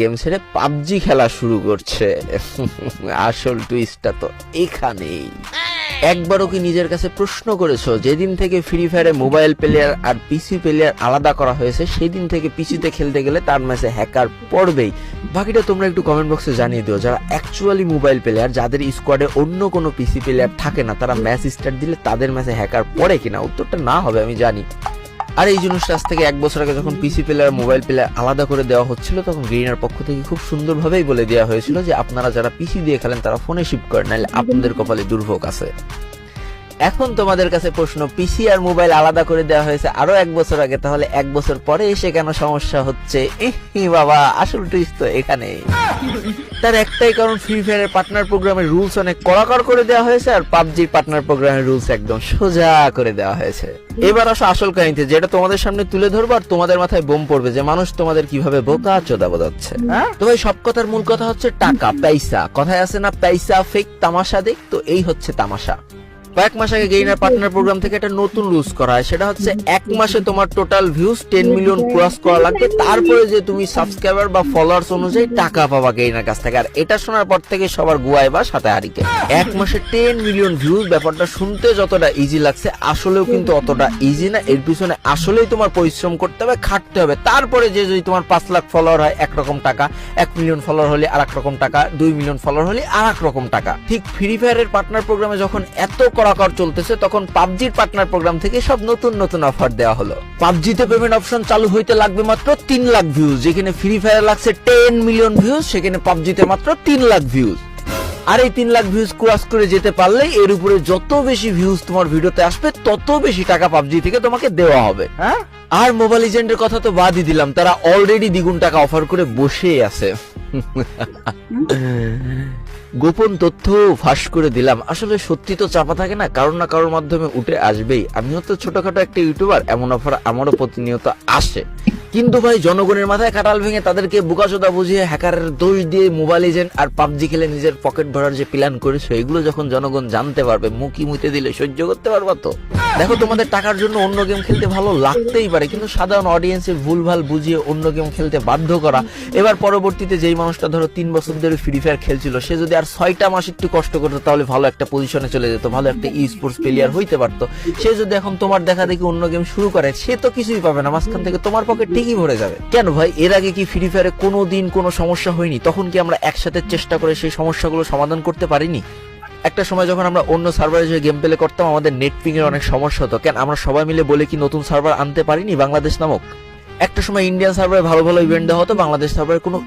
Game ছেড়ে PUBG খেলা শুরু করছে। আসল টুইস্টটা তো এখানেই। একবারও কি নিজের কাছে প্রশ্ন করেছো, যেদিন থেকে ফ্রি ফায়ারে মোবাইল প্লেয়ার আর পিসি প্লেয়ার আলাদা করা হয়েছে সেদিন থেকে পিসিতে খেলতে গেলে তার ম্যাচে হ্যাকার পড়বেই? বাকিটা তোমরা একটু কমেন্ট বক্সে জানিয়ে দিও। যারা অ্যাকচুয়ালি মোবাইল প্লেয়ার, যাদের স্কোয়াডে অন্য কোনো পিসি প্লেয়ার থাকে না, তারা ম্যাচ স্টার্ট দিলে তাদের ম্যাচে হ্যাকার পড়ে কিনা? উত্তরটা না হবে আমি জানি। আর এই জিনিসটা আজ থেকে 1 বছর আগে যখন পিসি প্লেয়ার মোবাইল প্লেয়ার আলাদা করে দেওয়া হচ্ছিল, তখন গ্রিনার পক্ষ থেকে খুব সুন্দরভাবেই বলে দেওয়া হয়েছিল যে আপনারা যারা পিসি দিয়ে খেলেন তারা ফোনে শিফট করেন, নাহলে আপনাদের কপালে দুর্ভোগ আছে। এখন তোমাদের কাছে প্রশ্ন, পিসি আর মোবাইল আলাদা করে দেওয়া হয়েছে আরো 1 বছর আগে, তাহলে 1 বছর পরে এসে কেন সমস্যা হচ্ছে? বাবা, আসল টুইস্ট তো এখানে। তার একটাই কারণ, ফ্রি ফায়ারের পার্টনার প্রোগ্রামের রুলস অনেক কড়াকড় করে দেওয়া হয়েছে, আর পাবজির পার্টনার প্রোগ্রামের রুলস একদম সোজা করে দেওয়া হয়েছে। এবার আসো আসল কাহিনীতে, যেটা তোমাদের সামনে তুলে ধরবো আর তোমাদের মাথায় বোম পড়বে যে মানুষ তোমাদের কিভাবে বোকা চোদা বোঝাচ্ছে। তো ভাই, সব কথার মূল কথা হচ্ছে টাকা, পয়সা। কথায় আছে না, পয়সা ফেক তামাশা দেখ, তো এই হচ্ছে তামাশা। কয়েক মাস আগে গেইনার পার্টনার প্রোগ্রাম থেকে একটা নতুন রুলস করা হয়, সেটা হচ্ছে 1 মাসে তোমার টোটাল ভিউজ 10 মিলিয়ন ক্রস করা লাগবে, তারপরে যে তুমি সাবস্ক্রাইবার বা ফলোয়ার্স অনুযায়ী টাকা পাবা গেইনার কাছ থেকে। আর এটা শোনার পর থেকে সবার গুয়ায় বা সাথে হারিকে। 1 মাসে 10 মিলিয়ন ভিউজ, ব্যাপারটা শুনতে যতটা ইজি লাগছে আসলেও কিন্তু অতটা ইজি না। এর পিছনে আসলেই তোমার পরিশ্রম করতে হবে, খাটতে হবে। তারপরে যে যদি তোমার 5 লাখ ফলোয়ার হয় একরকম টাকা, 1 মিলিয়ন ফলোয়ার হলে আর এক রকম টাকা, 2 মিলিয়ন ফলোয়ার হলে আর এক রকম টাকা। ঠিক ফ্রি ফায়ারের পার্টনার প্রোগ্রামে যখন এত কড়াকড় চলতেছে, তখন পাবজির পার্টনার প্রোগ্রাম থেকে সব নতুন নতুন অফার দেওয়া হলো। পাবজিতে পেমেন্ট অপশন চালু হইতে লাগবে মাত্র 3 লাখ ভিউজ, যেখানে ফ্রি ফায়ার লাগছে 10 মিলিয়ন ভিউজ, সেখানে পাবজিতে মাত্র 3 লাখ ভিউজ। আর এই 3 লাখ ভিউজ ক্রস করে যেতে পারলে এর উপরে যত বেশি ভিউজ তোমার ভিডিওতে আসবে তত বেশি টাকা পাবজি থেকে তোমাকে দেওয়া হবে। আর মোবাইল লিজেন্ডের কথা তো বাদই দিলাম, তারা অলরেডি দ্বিগুণ টাকা অফার করে বসে আছে। গোপন তথ্য ফাঁস করে দিলাম। আসলে সত্যি তো চাপা থাকে না, কারোর না কারোর মাধ্যমে উঠে আসবেই। আমিও তো ছোটখাটো একটা ইউটিউবার, এমন অফার আমারও প্রতিনিয়ত আসে। কিন্তু ভাই, জনগণের মাথায় কাটাল ভেঙে তাদেরকে বোকাচোদা বুঝিয়ে হ্যাকারের দোষ দিয়ে মোবাইল লিজেন্ড আর পাবজি খেলে নিজের পকেট ভরার যে প্ল্যান করেছো, এগুলো যখন জনগণ জানতে পারবে, মুখি মুতে দিলে সহ্য করতে পারবা তো? দেখো, তোমাদের টাকার জন্য অন্য গেম খেলতে ভালো লাগতেই পারে, কিন্তু সাধারণ অডিয়েন্সের ভুলভাল বুঝিয়ে অন্য গেম খেলতে বাধ্য করা। এবার পরবর্তীতে যেই মানুষটা ধরো 3 বছর ধরে ফ্রি ফায়ার খেলছিল, সে যদি আর 6টা মাস একটু কষ্ট করতো, তাহলে ভালো একটা পজিশনে চলে যেত, ভালো একটা ই স্পোর্টস প্লেয়ার হইতে পারতো। সে যদি এখন তোমার দেখা দেখি অন্য গেম শুরু করে, সে তো কিছুই পাবে না, মাঝখান থেকে তোমার পকেট ঠিকই ভরে যাবে। কেন ভাই, এর আগে কি ফ্রি ফায়ারে কোনোদিন কোনো সমস্যা হয়নি? তখন কি আমরা একসাথে চেষ্টা করে সেই সমস্যাগুলো সমাধান করতে পারিনি? একটা সময় যখন আমরা অন্য সার্ভারে যে গেম প্লে করতাম, আমাদের নেট পিং এর অনেক সমস্যা হতো। কেন আমরা সবাই মিলে বলে কি নতুন সার্ভার আনতে পারিনি বাংলাদেশ নামক? একটা সময় ইন্ডিয়ান সার্ভারে ভালো ভালো ইভেন্ট দেওয়া হতো, বাংলাদেশ সার্ভারে কোনো